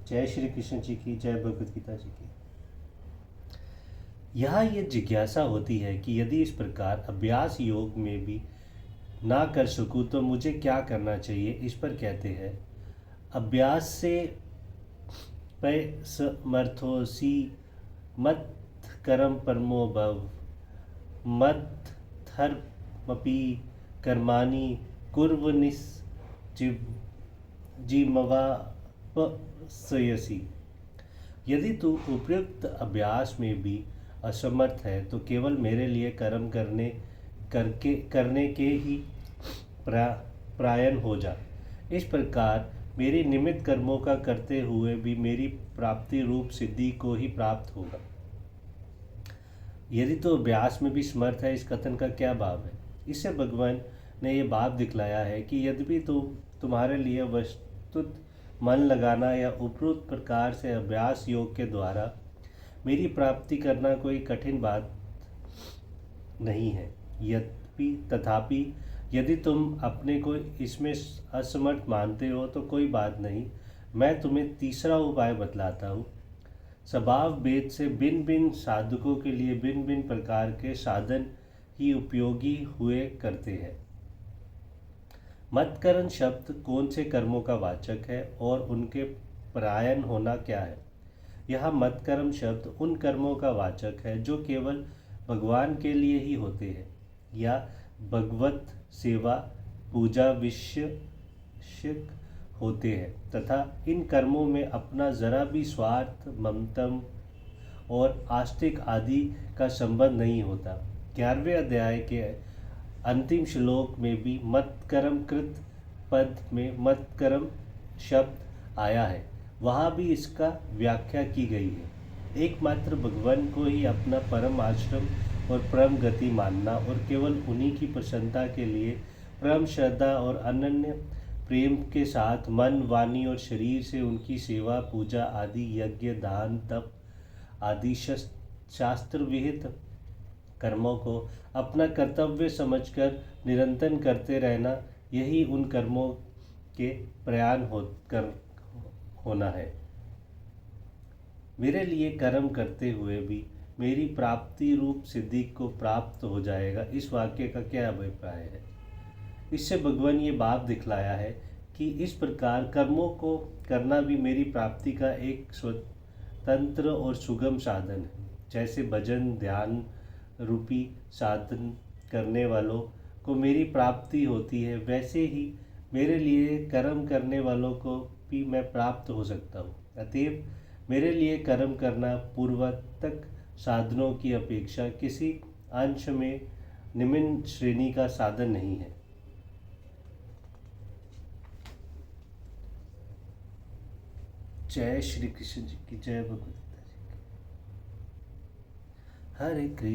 जय श्री कृष्ण जी की जय, भगवद गीता जी की। यहाँ ये जिज्ञासा होती है कि यदि इस प्रकार अभ्यास योग में भी ना कर सकूँ तो मुझे क्या करना चाहिए। इस पर कहते हैं, अभ्यास से पै समर्थोसी मत कर्म परमो भव मत धर्मपि कर्माणि कुर्व जीमवापसयसि। यदि तू उपयुक्त अभ्यास में भी असमर्थ है तो केवल मेरे लिए कर्म करने के ही प्रायण हो जा। इस प्रकार मेरी निमित्त कर्मों का करते हुए भी मेरी प्राप्ति रूप सिद्धि को ही प्राप्त होगा। यदि तो अभ्यास में भी समर्थ है, इस कथन का क्या भाव है। इससे भगवान ने यह भाव दिखलाया है कि यद्यपि तुम्हारे लिए वस्तुत मन लगाना या उपरोक्त प्रकार से अभ्यास योग के द्वारा मेरी प्राप्ति करना कोई कठिन बात नहीं है। तथापि यदि तुम अपने को इसमें असमर्थ मानते हो तो कोई बात नहीं, मैं तुम्हें तीसरा उपाय बतलाता हूँ। स्वभाव भेद से भिन्न भिन्न साधकों के लिए भिन्न भिन्न प्रकार के साधन ही उपयोगी हुए करते हैं। मतकरण शब्द कौन से कर्मों का वाचक है और उनके परायण होना क्या है। यह मतकर्म शब्द उन कर्मों का वाचक है जो केवल भगवान के लिए ही होते हैं या भगवत सेवा पूजा विषयक होते हैं तथा इन कर्मों में अपना जरा भी स्वार्थ, ममतम और आस्तिक आदि का संबंध नहीं होता। 11वें अध्याय के अंतिम श्लोक में भी मतकर्म कृत पद में मतकर्म शब्द आया है, वहाँ भी इसका व्याख्या की गई है। एकमात्र भगवान को ही अपना परम आश्रम और परम गति मानना और केवल उन्हीं की प्रसन्नता के लिए परम श्रद्धा और अनन्य प्रेम के साथ मन, वाणी और शरीर से उनकी सेवा, पूजा आदि यज्ञ, दान, तप आदि शास्त्र विहित कर्मों को अपना कर्तव्य समझकर निरंतर करते रहना, यही उन कर्मों के प्रयाण होना है। मेरे लिए कर्म करते हुए भी मेरी प्राप्ति रूप सिद्धि को प्राप्त हो जाएगा। इस वाक्य का क्या अभिप्राय है। इससे भगवान ये भाव दिखलाया है कि इस प्रकार कर्मों को करना भी मेरी प्राप्ति का एक स्वतंत्र और सुगम साधन है। जैसे भजन ध्यान रूपी साधन करने वालों को मेरी प्राप्ति होती है, वैसे ही मेरे लिए कर्म करने वालों को भी मैं प्राप्त हो सकता हूँ। अतएव मेरे लिए कर्म करना पूर्वोक्त साधनों की अपेक्षा किसी अंश में निम्न श्रेणी का साधन नहीं है। जय श्री कृष्ण जी की जय, भगवद गीता जी की। हरे कृष्ण।